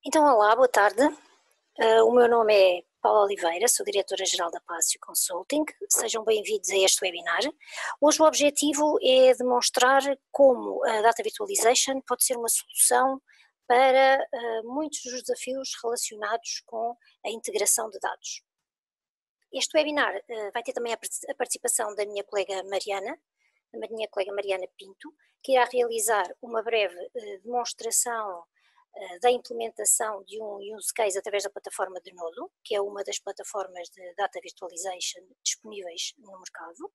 Então, olá, boa tarde. O meu nome é Paula Oliveira, sou diretora-geral da Pácio Consulting. Sejam bem-vindos a este webinar. Hoje o objetivo é demonstrar como a Data Virtualization pode ser uma solução para muitos dos desafios relacionados com a integração de dados. Este webinar vai ter também a participação da minha colega Mariana Pinto, que irá realizar uma breve demonstração da implementação de um use case através da plataforma de Nodo, que é uma das plataformas de Data Virtualization disponíveis no mercado.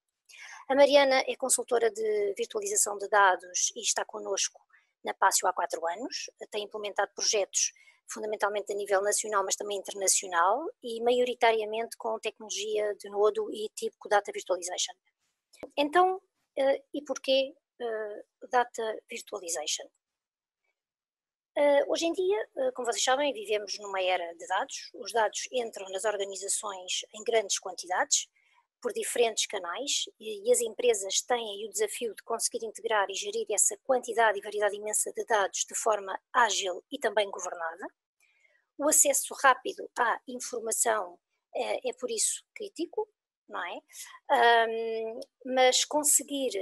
A Mariana é consultora de virtualização de dados e está connosco na Pácio há 4 anos, tem implementado projetos fundamentalmente a nível nacional, mas também internacional, e maioritariamente com tecnologia de Nodo e típico Data Virtualization. Então, e porquê Data Virtualization? Hoje em dia, como vocês sabem, vivemos numa era de dados. Os dados entram nas organizações em grandes quantidades, por diferentes canais, e as empresas têm o desafio de conseguir integrar e gerir essa quantidade e variedade imensa de dados de forma ágil e também governada. O acesso rápido à informação é por isso crítico, não é? Mas conseguir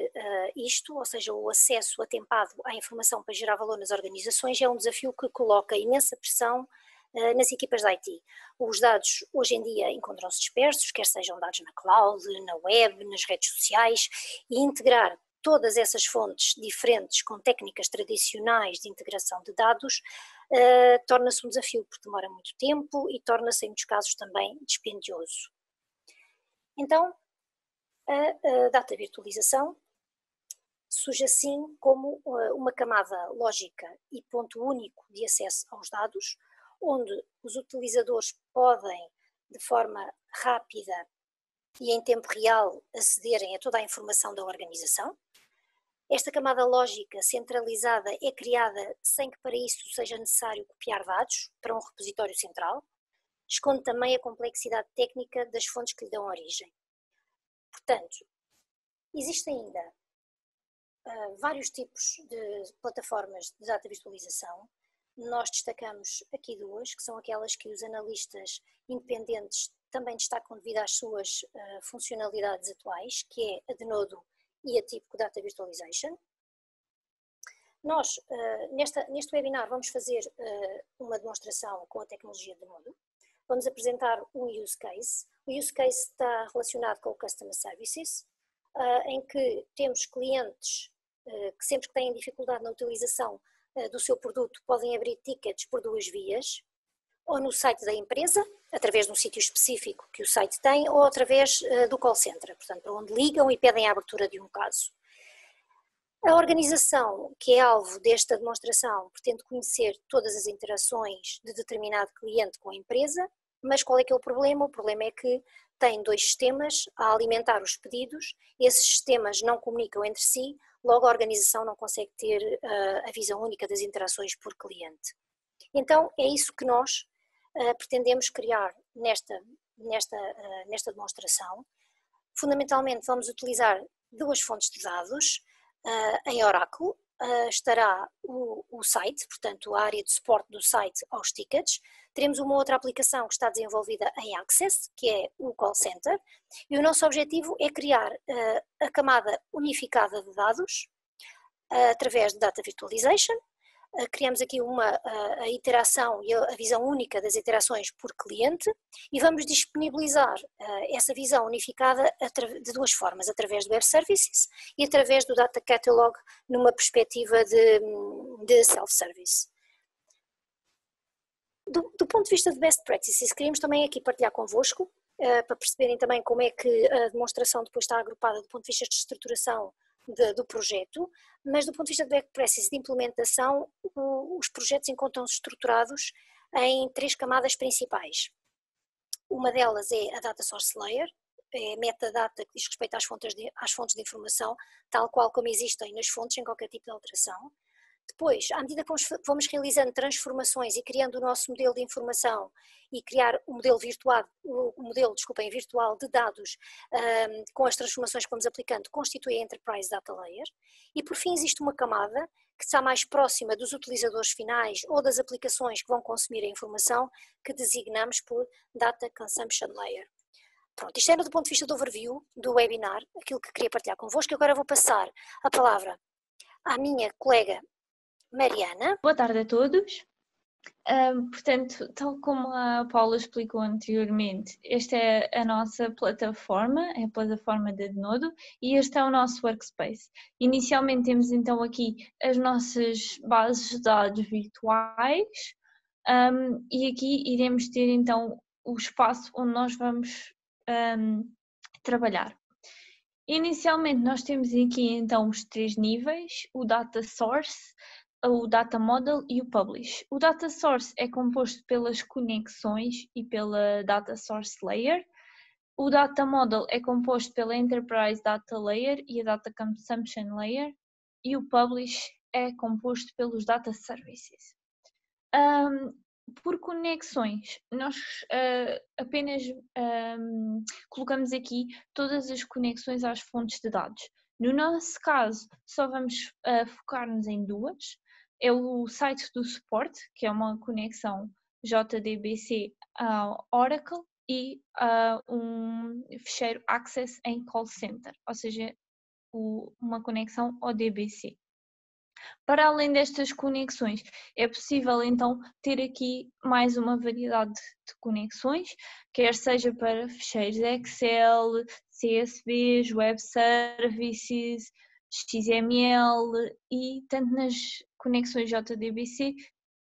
isto, ou seja, o acesso atempado à informação para gerar valor nas organizações, é um desafio que coloca imensa pressão nas equipas de IT. Os dados hoje em dia encontram-se dispersos, quer sejam dados na cloud, na web, nas redes sociais, e integrar todas essas fontes diferentes com técnicas tradicionais de integração de dados torna-se um desafio, porque demora muito tempo e torna-se em muitos casos também dispendioso. Então, a data virtualização surge assim como uma camada lógica e ponto único de acesso aos dados, onde os utilizadores podem, de forma rápida e em tempo real, acederem a toda a informação da organização. Esta camada lógica centralizada é criada sem que para isso seja necessário copiar dados para um repositório central. Esconde também a complexidade técnica das fontes que lhe dão origem. Portanto, existem ainda vários tipos de plataformas de data virtualização. Nós destacamos aqui 2, que são aquelas que os analistas independentes também destacam devido às suas funcionalidades atuais, que é a de Nodo e a típico Data Virtualization. Nós, neste webinar, vamos fazer uma demonstração com a tecnologia de Nodo. Vamos apresentar um use case. O use case está relacionado com o Customer Services, em que temos clientes que sempre que têm dificuldade na utilização do seu produto podem abrir tickets por 2 vias, ou no site da empresa, através de um sítio específico que o site tem, ou através do call center, portanto, para onde ligam e pedem a abertura de um caso. A organização que é alvo desta demonstração pretende conhecer todas as interações de determinado cliente com a empresa, mas qual é que é o problema? O problema é que tem 2 sistemas a alimentar os pedidos, esses sistemas não comunicam entre si, logo a organização não consegue ter a visão única das interações por cliente. Então é isso que nós pretendemos criar nesta demonstração. Fundamentalmente vamos utilizar 2 fontes de dados. Em Oracle estará o site, portanto a área de suporte do site aos tickets. Teremos uma outra aplicação que está desenvolvida em Access, que é o Call Center, e o nosso objetivo é criar a camada unificada de dados através de Data Virtualization. Criamos aqui a interação e a visão única das interações por cliente e vamos disponibilizar essa visão unificada de 2 formas, através do Web Services e através do Data Catalog numa perspectiva de self-service. Do ponto de vista de Best Practices, queríamos também aqui partilhar convosco, para perceberem também como é que a demonstração depois está agrupada do ponto de vista de estruturação do projeto, mas do ponto de vista de Best Practices de implementação, os projetos encontram-se estruturados em 3 camadas principais. Uma delas é a Data Source Layer, é a metadata que diz respeito às fontes de informação, tal qual como existem nas fontes, em qualquer tipo de alteração. Depois, à medida que vamos realizando transformações e criando o nosso modelo de informação e criar o modelo virtual, virtual de dados com as transformações que vamos aplicando, constitui a Enterprise Data Layer. E por fim existe uma camada que está mais próxima dos utilizadores finais ou das aplicações que vão consumir a informação, que designamos por Data Consumption Layer. Pronto, isto era do ponto de vista do overview do webinar, aquilo que queria partilhar convosco. Agora vou passar a palavra à minha colega Mariana. Boa tarde a todos. Portanto, tal como a Paula explicou anteriormente, esta é a nossa plataforma, é a plataforma da Denodo, e este é o nosso workspace. Inicialmente temos então aqui as nossas bases de dados virtuais, e aqui iremos ter então o espaço onde nós vamos trabalhar. Inicialmente nós temos aqui então os 3 níveis, o Data Source, o Data Model e o Publish. O Data Source é composto pelas conexões e pela Data Source Layer. O Data Model é composto pela Enterprise Data Layer e a Data Consumption Layer. E o Publish é composto pelos Data Services. Por conexões, nós apenas colocamos aqui todas as conexões às fontes de dados. No nosso caso, só vamos focar-nos em 2. É o site do suporte, que é uma conexão JDBC ao Oracle, e um ficheiro Access em Call Center, ou seja, uma conexão ao DBC. Para além destas conexões, é possível então ter aqui mais uma variedade de conexões, quer seja para ficheiros Excel, CSVs, Web Services, XML, e tanto nas conexões JDBC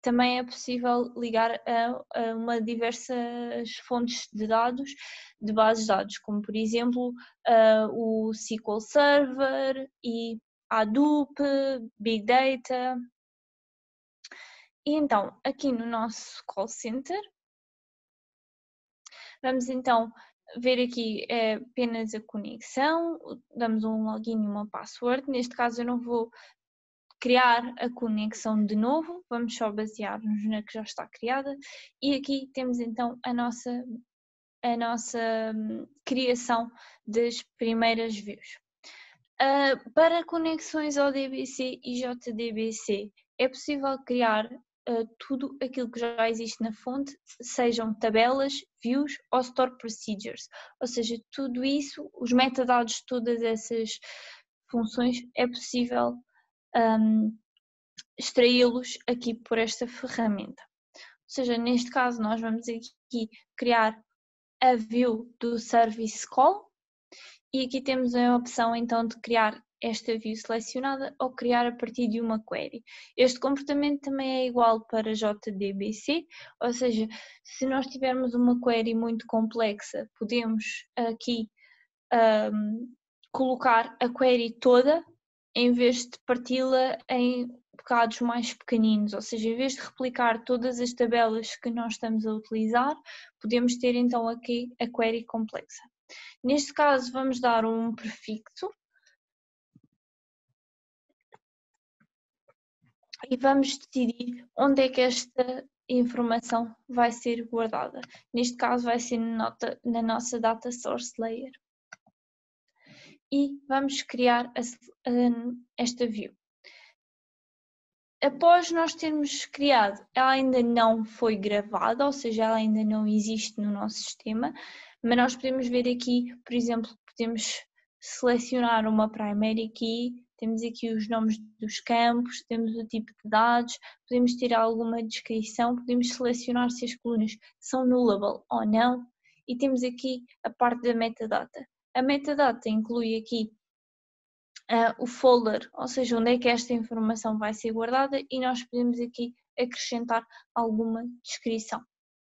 também é possível ligar a uma diversas fontes de dados, de bases de dados, como por exemplo o SQL Server e Hadoop, Big Data. E então, aqui no nosso call center, vamos então ver aqui apenas a conexão, damos um login e uma password. Neste caso eu não vou criar a conexão de novo, vamos só basear-nos na que já está criada. E aqui temos então a nossa criação das primeiras views. Para conexões ao DBC e JDBC, é possível criar tudo aquilo que já existe na fonte, sejam tabelas, views ou store procedures. Ou seja, tudo isso, os metadados de todas essas funções, é possível extraí-los aqui por esta ferramenta. Ou seja, neste caso nós vamos aqui criar a view do Service Call, e aqui temos a opção então de criar esta view selecionada ou criar a partir de uma query. Este comportamento também é igual para JDBC, ou seja, se nós tivermos uma query muito complexa, podemos aqui colocar a query toda em vez de parti-la em bocados mais pequeninos, ou seja, em vez de replicar todas as tabelas que nós estamos a utilizar, podemos ter então aqui a query complexa. Neste caso vamos dar um prefixo e vamos decidir onde é que esta informação vai ser guardada. Neste caso vai ser na nossa Data Source Layer. E vamos criar esta view. Após nós termos criado, ela ainda não foi gravada, ou seja, ela ainda não existe no nosso sistema, mas nós podemos ver aqui, por exemplo, podemos selecionar uma primary key, temos aqui os nomes dos campos, temos o tipo de dados, podemos ter alguma descrição, podemos selecionar se as colunas são nullable ou não, e temos aqui a parte da metadata. A metadata inclui aqui o folder, ou seja, onde é que esta informação vai ser guardada, e nós podemos aqui acrescentar alguma descrição.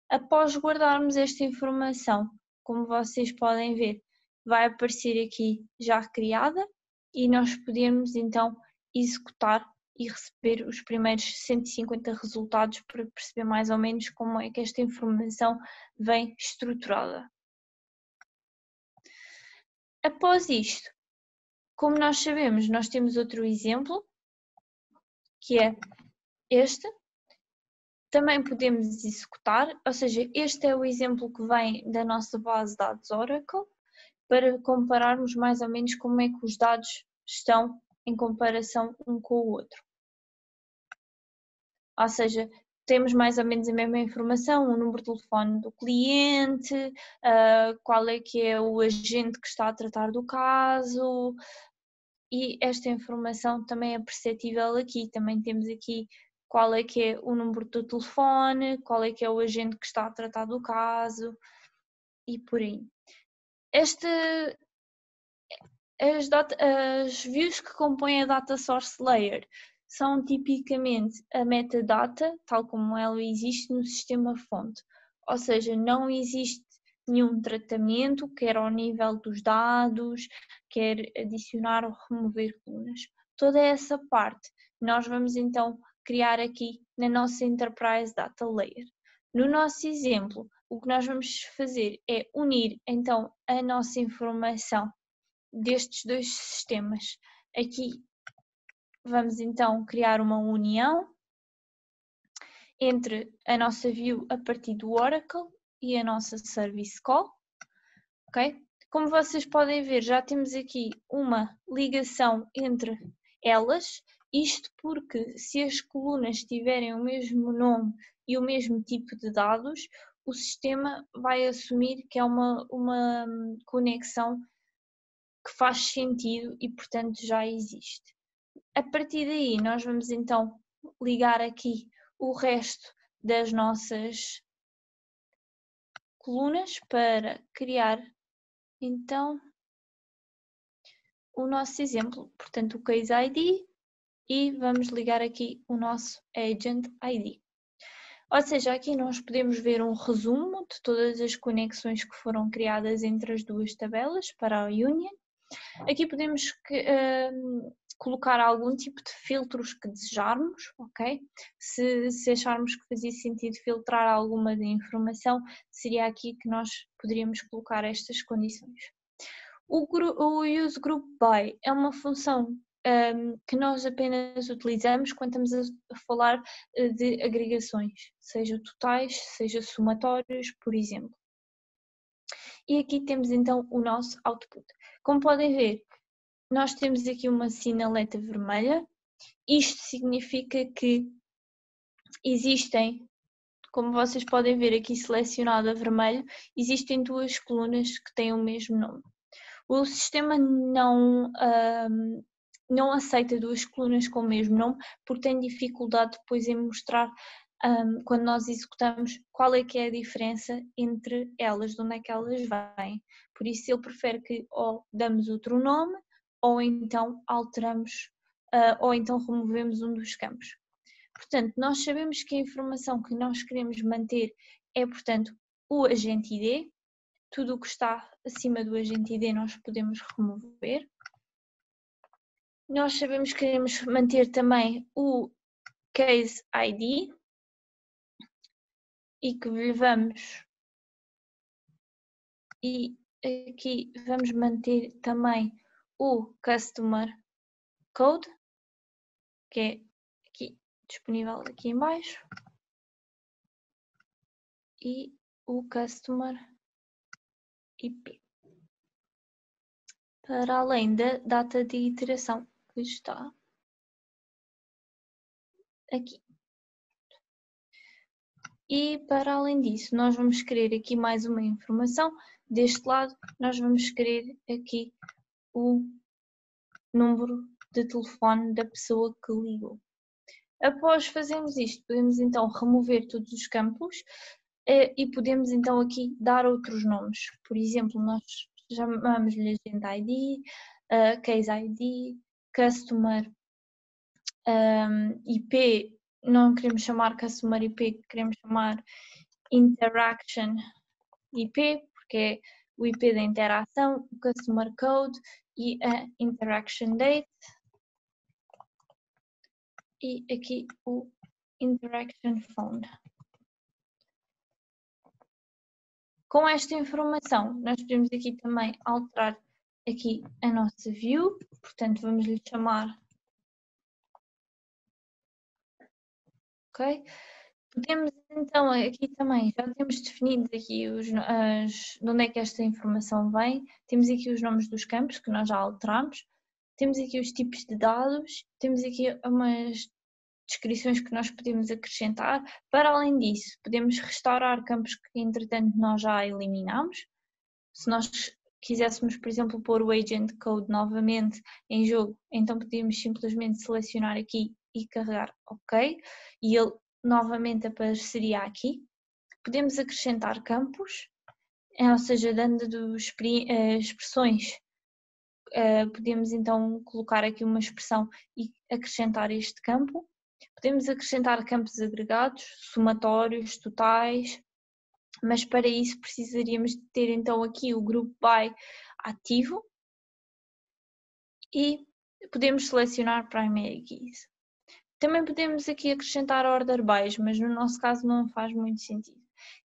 Após guardarmos esta informação, como vocês podem ver, vai aparecer aqui já criada, e nós podemos então executar e receber os primeiros 150 resultados para perceber mais ou menos como é que esta informação vem estruturada. Após isto, como nós sabemos, nós temos outro exemplo, que é este. Também podemos executar, ou seja, este é o exemplo que vem da nossa base de dados Oracle, para compararmos mais ou menos como é que os dados estão em comparação um com o outro. Ou seja, temos mais ou menos a mesma informação, o número de telefone do cliente, qual é que é o agente que está a tratar do caso, e esta informação também é perceptível aqui. Também temos aqui qual é que é o número do telefone, qual é que é o agente que está a tratar do caso e por aí. As views que compõem a Data Source Layer são tipicamente a metadata, tal como ela existe no sistema fonte. Ou seja, não existe nenhum tratamento, quer ao nível dos dados, quer adicionar ou remover colunas. Toda essa parte nós vamos então criar aqui na nossa Enterprise Data Layer. No nosso exemplo, o que nós vamos fazer é unir então a nossa informação destes dois sistemas. Aqui vamos então criar uma união entre a nossa view a partir do Oracle e a nossa Service Call, ok? Como vocês podem ver, já temos aqui uma ligação entre elas, isto porque se as colunas tiverem o mesmo nome e o mesmo tipo de dados, o sistema vai assumir que é uma conexão que faz sentido e, portanto, já existe. A partir daí, nós vamos então ligar aqui o resto das nossas colunas para criar então o nosso exemplo, portanto o Case ID, e vamos ligar aqui o nosso Agent ID. Ou seja, aqui nós podemos ver um resumo de todas as conexões que foram criadas entre as duas tabelas para a Union. Aqui podemos colocar algum tipo de filtros que desejarmos, ok? Se acharmos que fazia sentido filtrar alguma da informação, seria aqui que nós poderíamos colocar estas condições. O Use Group By é uma função que nós apenas utilizamos quando estamos a falar de agregações, seja totais, seja somatórios, por exemplo. E aqui temos então o nosso output. Como podem ver, nós temos aqui uma sinaleta vermelha. Isto significa que existem, como vocês podem ver aqui selecionado a vermelho, existem duas colunas que têm o mesmo nome. O sistema não aceita duas colunas com o mesmo nome porque tem dificuldade depois em mostrar quando nós executamos qual é que é a diferença entre elas, de onde é que elas vêm. Por isso ele prefere que ou damos outro nome ou então alteramos ou então removemos um dos campos. Portanto, nós sabemos que a informação que nós queremos manter é, portanto, o agente ID. Tudo o que está acima do agente ID nós podemos remover. Nós sabemos que queremos manter também o Case ID e que vamos aqui vamos manter também o Customer Code, que é aqui disponível aqui em baixo, e o Customer IP, para além da data de iteração que está aqui. E para além disso, nós vamos querer aqui mais uma informação. Deste lado, nós vamos querer aqui o número de telefone da pessoa que ligou. Após fazermos isto, podemos então remover todos os campos e podemos então aqui dar outros nomes. Por exemplo, nós chamamos-lhe Agent ID, Case ID, Customer IP. Não queremos chamar Customer IP, queremos chamar Interaction IP, porque é o IP da interação, o Customer Code e a Interaction Date. E aqui o Interaction Phone. Com esta informação, nós podemos aqui também alterar aqui a nossa view, portanto vamos lhe chamar ok? Podemos então, aqui também, já temos definido aqui de onde é que esta informação vem, temos aqui os nomes dos campos que nós já alteramos, temos aqui os tipos de dados, temos aqui umas descrições que nós podemos acrescentar. Para além disso, podemos restaurar campos que entretanto nós já eliminamos. Se nós quiséssemos, por exemplo, pôr o agent code novamente em jogo, então podíamos simplesmente selecionar aqui e carregar OK, e ele novamente apareceria aqui. Podemos acrescentar campos, ou seja, dando expressões, podemos então colocar aqui uma expressão e acrescentar este campo. Podemos acrescentar campos agregados, somatórios, totais, mas para isso precisaríamos de ter então aqui o group by ativo e podemos selecionar primary keys. Também podemos aqui acrescentar order bys, mas no nosso caso não faz muito sentido.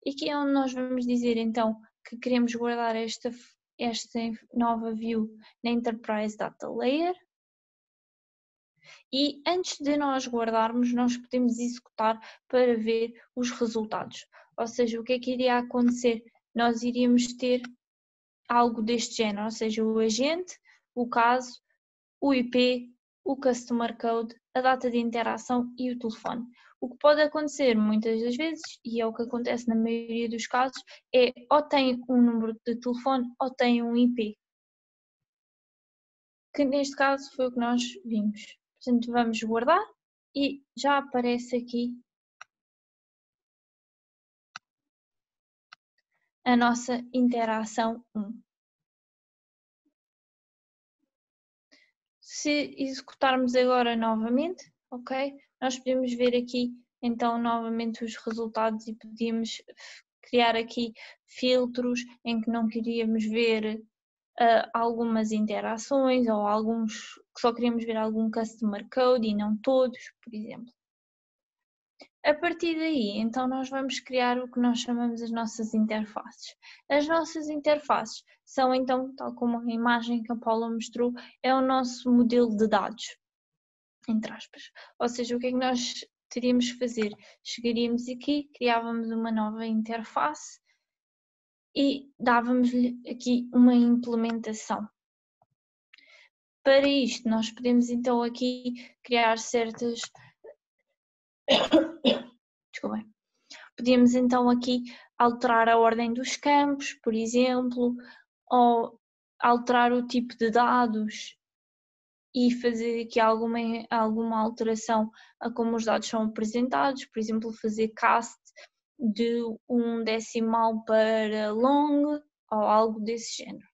E aqui é onde nós vamos dizer então que queremos guardar esta nova view na Enterprise Data Layer. E antes de nós guardarmos, nós podemos executar para ver os resultados. Ou seja, o que é que iria acontecer? Nós iríamos ter algo deste género, ou seja, o agente, o caso, o IP, o customer code, a data de interação e o telefone. O que pode acontecer muitas das vezes, e é o que acontece na maioria dos casos, é ou tem um número de telefone ou tem um IP. Que neste caso foi o que nós vimos. Portanto, vamos guardar e já aparece aqui a nossa interação 1. Se executarmos agora novamente, ok? Nós podemos ver aqui então novamente os resultados e podíamos criar aqui filtros em que não queríamos ver algumas interações ou alguns que só queríamos ver algum customer code e não todos, por exemplo. A partir daí, então nós vamos criar o que nós chamamos as nossas interfaces. As nossas interfaces são então, tal como a imagem que a Paula mostrou, é o nosso modelo de dados, entre aspas. Ou seja, o que é que nós teríamos que fazer? Chegaríamos aqui, criávamos uma nova interface e dávamos-lhe aqui uma implementação. Para isto, nós podemos então aqui criar certas... Desculpem. Podíamos então aqui alterar a ordem dos campos, por exemplo, ou alterar o tipo de dados e fazer aqui alguma alteração a como os dados são apresentados, por exemplo, fazer cast de um decimal para long ou algo desse género.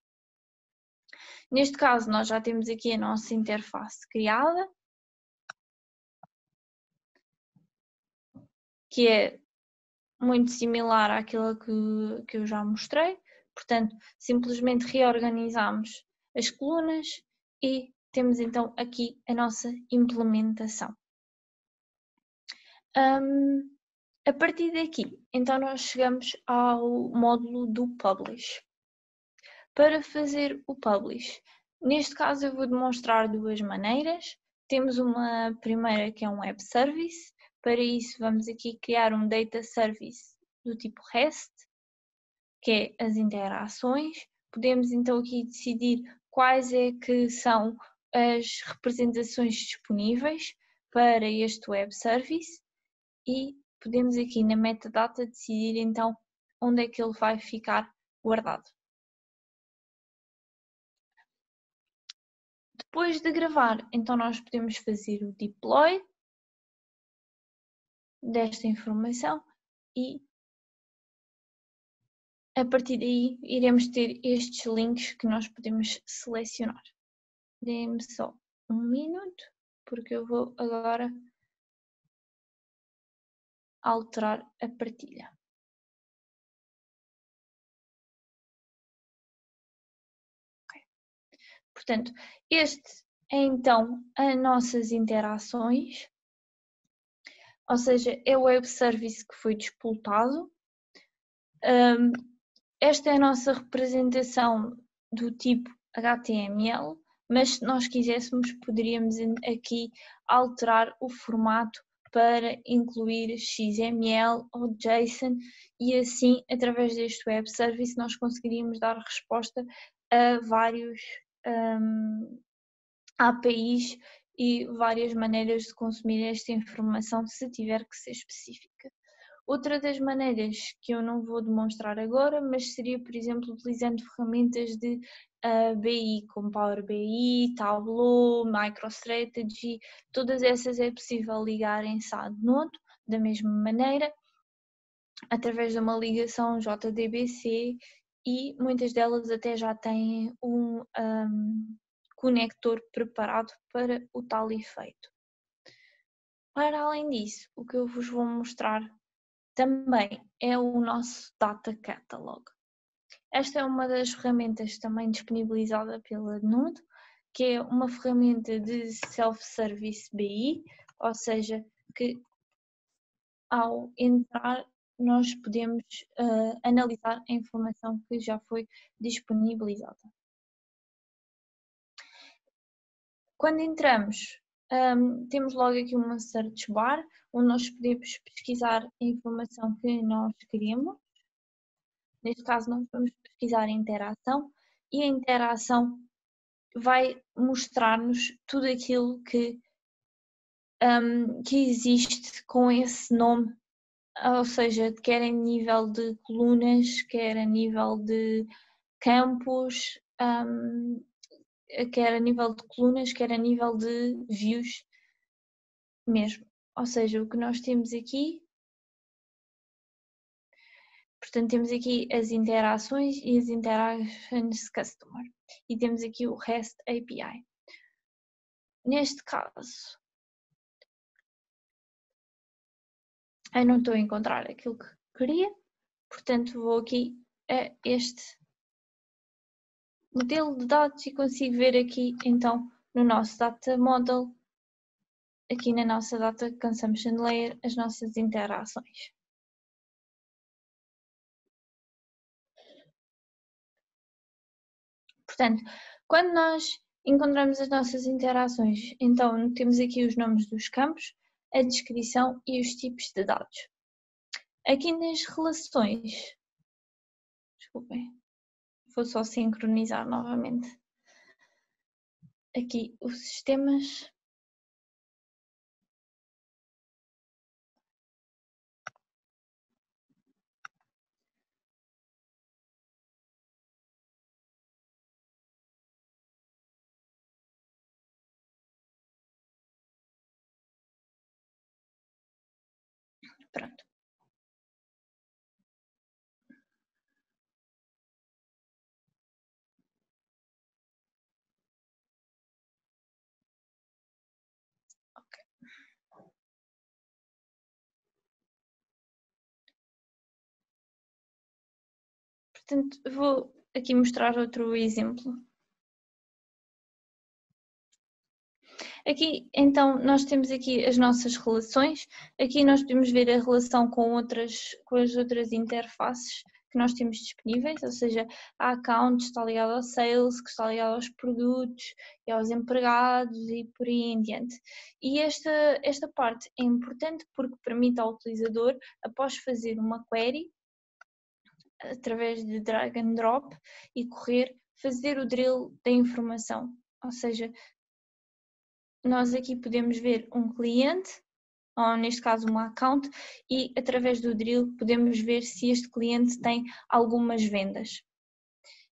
Neste caso, nós já temos aqui a nossa interface criada, que é muito similar àquela que eu já mostrei. Portanto, simplesmente reorganizamos as colunas e temos então aqui a nossa implementação. A partir daqui, então nós chegamos ao módulo do Publish. Para fazer o Publish, neste caso eu vou demonstrar duas maneiras. Temos uma primeira que é um Web Service. Para isso vamos aqui criar um Data Service do tipo REST, que é as interações. Podemos então aqui decidir quais é que são as representações disponíveis para este Web Service e podemos aqui na metadata decidir então onde é que ele vai ficar guardado. Depois de gravar, então nós podemos fazer o deploy desta informação e a partir daí iremos ter estes links que nós podemos selecionar. Dê-me só um minuto, porque eu vou agora alterar a partilha. Okay. Portanto, este é então as nossas interações, ou seja, é o web service que foi disputado. Esta é a nossa representação do tipo HTML, mas se nós quiséssemos poderíamos aqui alterar o formato para incluir XML ou JSON e assim, através deste web service, nós conseguiríamos dar resposta a vários APIs e várias maneiras de consumir esta informação se tiver que ser específica. Outra das maneiras que eu não vou demonstrar agora, mas seria, por exemplo, utilizando ferramentas de BI, como Power BI, Tableau, MicroStrategy, todas essas é possível ligar em SAD Node da mesma maneira, através de uma ligação JDBC e muitas delas até já têm um conector preparado para o tal efeito. Para além disso, o que eu vos vou mostrar também é o nosso Data Catalog. Esta é uma das ferramentas também disponibilizada pela Node, que é uma ferramenta de self-service BI, ou seja, que ao entrar nós podemos analisar a informação que já foi disponibilizada. Quando entramos, temos logo aqui uma search bar, onde nós podemos pesquisar a informação que nós queremos. Neste caso, nós vamos pesquisar a interação e a interação vai mostrar-nos tudo aquilo que existe com esse nome, ou seja, quer a nível de colunas, quer a nível de campos, quer a nível de colunas, quer a nível de views mesmo. Ou seja, o que nós temos aqui, portanto temos aqui as interações e as interactions customer e temos aqui o REST API. Neste caso, eu não estou a encontrar aquilo que queria, portanto vou aqui a este modelo de dados e consigo ver aqui então no nosso Data Model, aqui na nossa Data Consumption Layer, as nossas interações. Portanto, quando nós encontramos as nossas interações, então temos aqui os nomes dos campos, a descrição e os tipos de dados. Aqui nas relações, desculpem, vou só sincronizar novamente aqui os sistemas. Pronto. Portanto, vou aqui mostrar outro exemplo. Aqui, então, nós temos aqui as nossas relações. Aqui nós podemos ver a relação com as outras interfaces que nós temos disponíveis, ou seja, a account está ligado ao sales, que está ligado aos produtos e aos empregados e por aí em diante. E esta parte é importante porque permite ao utilizador, após fazer uma query, através de drag and drop e correr, fazer o drill da informação, ou seja, nós aqui podemos ver um cliente, ou neste caso uma account, e através do drill podemos ver se este cliente tem algumas vendas.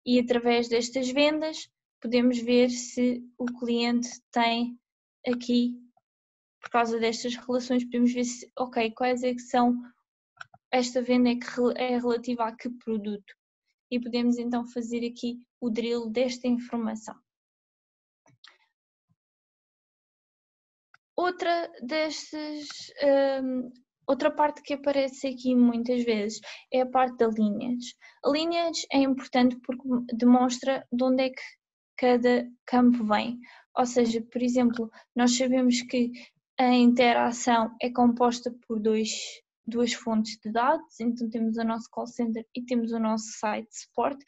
E através destas vendas podemos ver se o cliente tem aqui, por causa destas relações, podemos ver se, ok, quais é que são, esta venda é relativa a que produto. E podemos então fazer aqui o drill desta informação. Outra parte que aparece aqui muitas vezes é a parte da lineage. A lineage é importante porque demonstra de onde é que cada campo vem. Ou seja, por exemplo, nós sabemos que a interação é composta por duas fontes de dados, então temos o nosso call center e temos o nosso site support,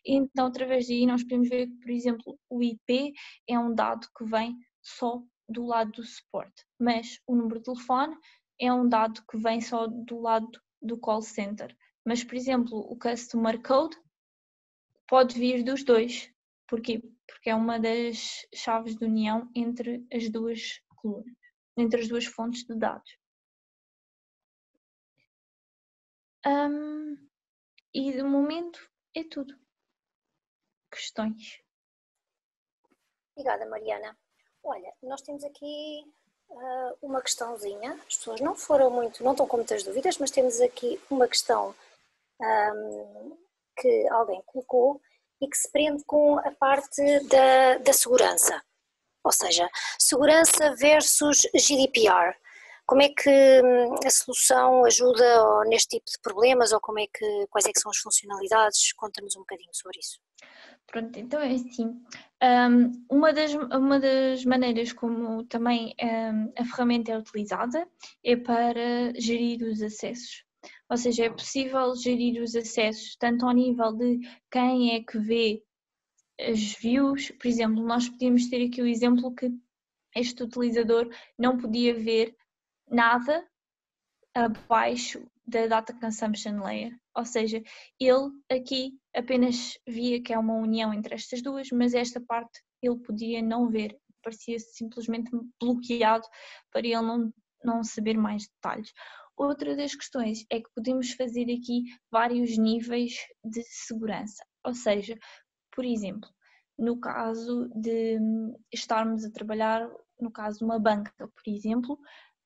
e então através daí nós podemos ver que, por exemplo, o IP é um dado que vem só do lado do suporte, mas o número de telefone é um dado que vem só do lado do call center. Mas, por exemplo, o customer code pode vir dos dois. Porquê? Porque é uma das chaves de união entre as duas colunas, entre as duas fontes de dados. E de momento é tudo. Questões? Obrigada, Mariana. Olha, nós temos aqui uma questãozinha. As pessoas não estão com muitas dúvidas, mas temos aqui uma questão que alguém colocou e que se prende com a parte da segurança. Ou seja, segurança versus GDPR. Como é que a solução ajuda neste tipo de problemas ou quais é que são as funcionalidades? Conta-nos um bocadinho sobre isso. Pronto, então é assim, uma das maneiras como também a ferramenta é utilizada é para gerir os acessos. Ou seja, é possível gerir os acessos tanto ao nível de quem é que vê as views. Por exemplo, nós podíamos ter aqui o exemplo que este utilizador não podia ver nada abaixo da Data Consumption Layer, ou seja, ele aqui apenas via que é uma união entre estas duas, mas esta parte ele podia não ver, parecia simplesmente bloqueado para ele não saber mais detalhes. Outra das questões é que podemos fazer aqui vários níveis de segurança, ou seja, por exemplo, no caso de estarmos a trabalhar, no caso de uma banca, por exemplo,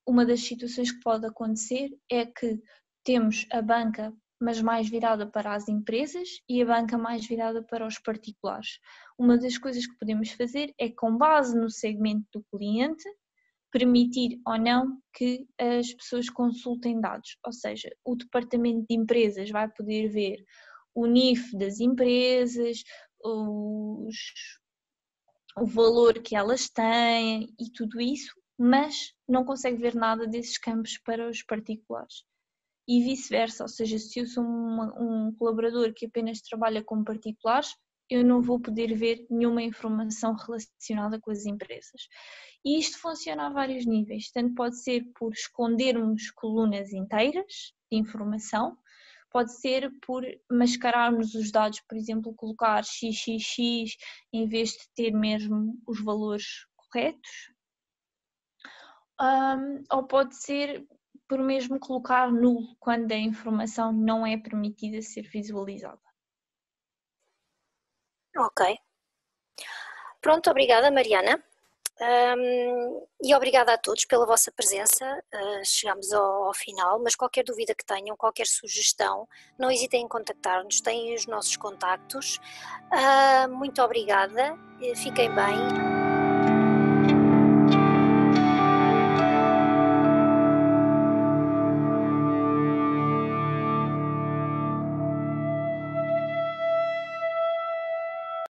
uma das situações que pode acontecer é que temos a banca, mas mais virada para as empresas e a banca mais virada para os particulares. Uma das coisas que podemos fazer é, com base no segmento do cliente, permitir ou não que as pessoas consultem dados, ou seja, o departamento de empresas vai poder ver o NIF das empresas, o valor que elas têm e tudo isso, mas não consegue ver nada desses campos para os particulares. E vice-versa, ou seja, se eu sou um colaborador que apenas trabalha com particulares, eu não vou poder ver nenhuma informação relacionada com as empresas. E isto funciona a vários níveis, tanto pode ser por escondermos colunas inteiras de informação, pode ser por mascararmos os dados, por exemplo, colocar XXX em vez de ter mesmo os valores corretos, ou pode ser por mesmo colocar nulo quando a informação não é permitida ser visualizada. Ok. Pronto, obrigada, Mariana. E obrigada a todos pela vossa presença. Chegamos ao final, mas qualquer dúvida que tenham, qualquer sugestão, não hesitem em contactar-nos, têm os nossos contactos. Muito obrigada, fiquem bem.